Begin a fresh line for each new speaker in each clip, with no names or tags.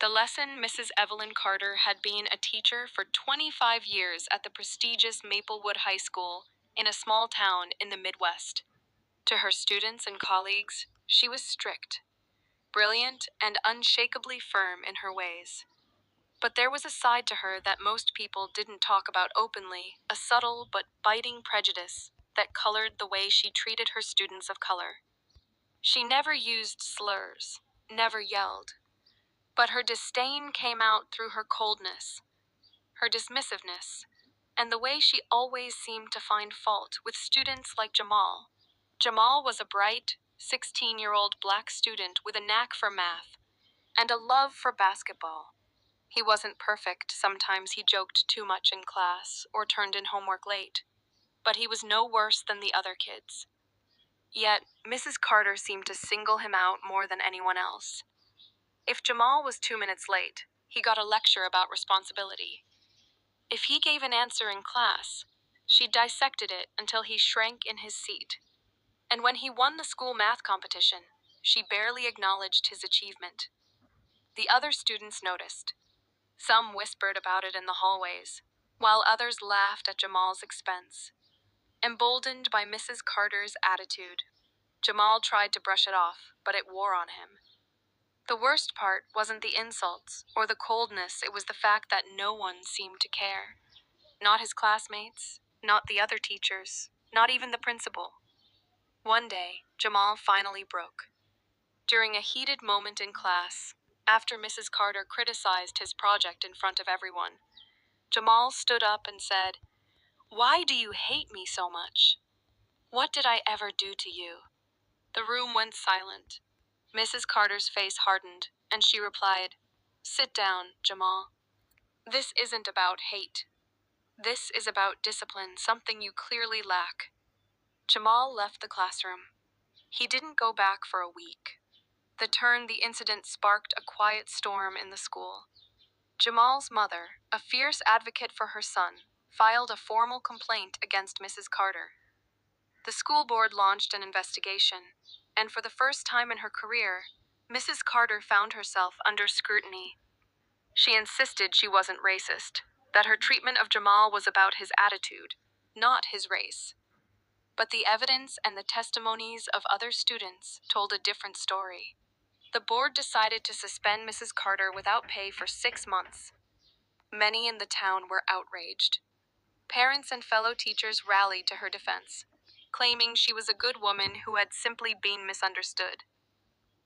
The lesson Mrs. Evelyn Carter had been a teacher for 25 years at the prestigious Maplewood High School in a small town in the Midwest. To her students and colleagues, she was strict, brilliant, and unshakably firm in her ways. But there was a side to her that most people didn't talk about openly, a subtle but biting prejudice that colored the way she treated her students of color. She never used slurs, never yelled, but her disdain came out through her coldness, her dismissiveness, and the way she always seemed to find fault with students like Jamal. Jamal was a bright, 16-year-old black student with a knack for math and a love for basketball. He wasn't perfect. Sometimes he joked too much in class or turned in homework late, but he was no worse than the other kids. Yet, Mrs. Carter seemed to single him out more than anyone else. If Jamal was 2 minutes late, he got a lecture about responsibility. If he gave an answer in class, she dissected it until he shrank in his seat. And when he won the school math competition, she barely acknowledged his achievement. The other students noticed. Some whispered about it in the hallways, while others laughed at Jamal's expense. Emboldened by Mrs. Carter's attitude, Jamal tried to brush it off, but it wore on him. The worst part wasn't the insults or the coldness, it was the fact that no one seemed to care. Not his classmates, not the other teachers, not even the principal. One day, Jamal finally broke. During a heated moment in class, after Mrs. Carter criticized his project in front of everyone, Jamal stood up and said, "Why do you hate me so much? What did I ever do to you?" The room went silent. Mrs. Carter's face hardened, and she replied, "Sit down, Jamal. This isn't about hate. This is about discipline, something you clearly lack." Jamal left the classroom. He didn't go back for a week. The incident sparked a quiet storm in the school. Jamal's mother, a fierce advocate for her son, filed a formal complaint against Mrs. Carter. The school board launched an investigation, and for the first time in her career, Mrs. Carter found herself under scrutiny. She insisted she wasn't racist, that her treatment of Jamal was about his attitude, not his race. But the evidence and the testimonies of other students told a different story. The board decided to suspend Mrs. Carter without pay for 6 months. Many in the town were outraged. Parents and fellow teachers rallied to her defense, claiming she was a good woman who had simply been misunderstood.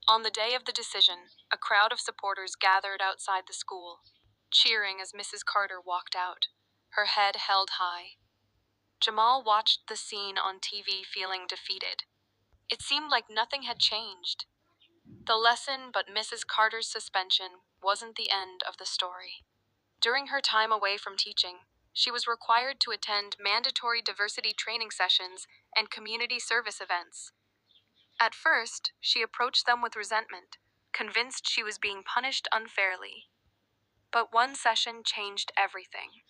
On the day of the decision, a crowd of supporters gathered outside the school, cheering as Mrs. Carter walked out, her head held high. Jamal watched the scene on TV feeling defeated. It seemed like nothing had changed. The lesson, but Mrs. Carter's suspension, wasn't the end of the story. During her time away from teaching, she was required to attend mandatory diversity training sessions and community service events. At first, she approached them with resentment, convinced she was being punished unfairly. But one session changed everything.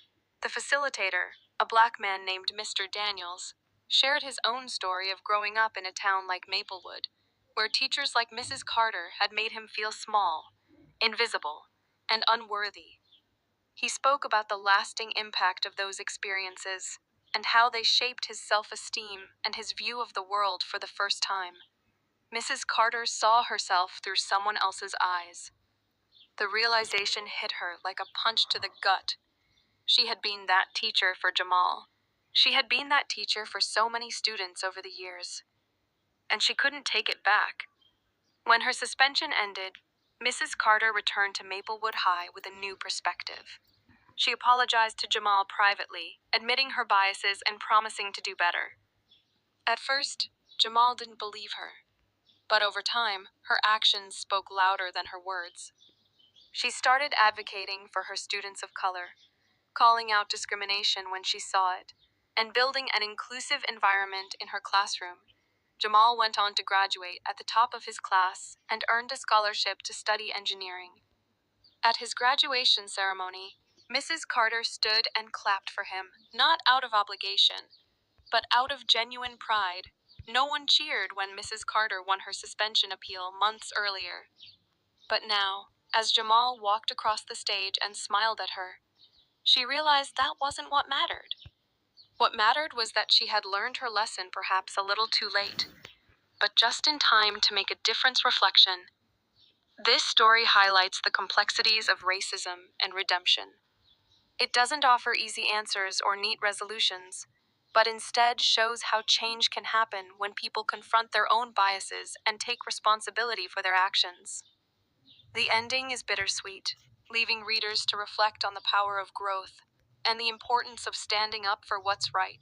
The facilitator, a black man named Mr. Daniels, shared his own story of growing up in a town like Maplewood, where teachers like Mrs. Carter had made him feel small, invisible, and unworthy. He spoke about the lasting impact of those experiences and how they shaped his self-esteem and his view of the world for the first time. Mrs. Carter saw herself through someone else's eyes. The realization hit her like a punch to the gut. She had been that teacher for Jamal. She had been that teacher for so many students over the years. And she couldn't take it back. When her suspension ended, Mrs. Carter returned to Maplewood High with a new perspective. She apologized to Jamal privately, admitting her biases and promising to do better. At first, Jamal didn't believe her. But over time, her actions spoke louder than her words. She started advocating for her students of color, calling out discrimination when she saw it, and building an inclusive environment in her classroom. Jamal went on to graduate at the top of his class and earned a scholarship to study engineering. At his graduation ceremony, Mrs. Carter stood and clapped for him, not out of obligation, but out of genuine pride. No one cheered when Mrs. Carter won her suspension appeal months earlier. But now, As Jamal walked across the stage and smiled at her, she realized that wasn't what mattered. What mattered was that she had learned her lesson perhaps a little too late, but just in time to make a difference. Reflection. This story highlights the complexities of racism and redemption. It doesn't offer easy answers or neat resolutions, but instead shows how change can happen when people confront their own biases and take responsibility for their actions. The ending is bittersweet, leaving readers to reflect on the power of growth and the importance of standing up for what's right.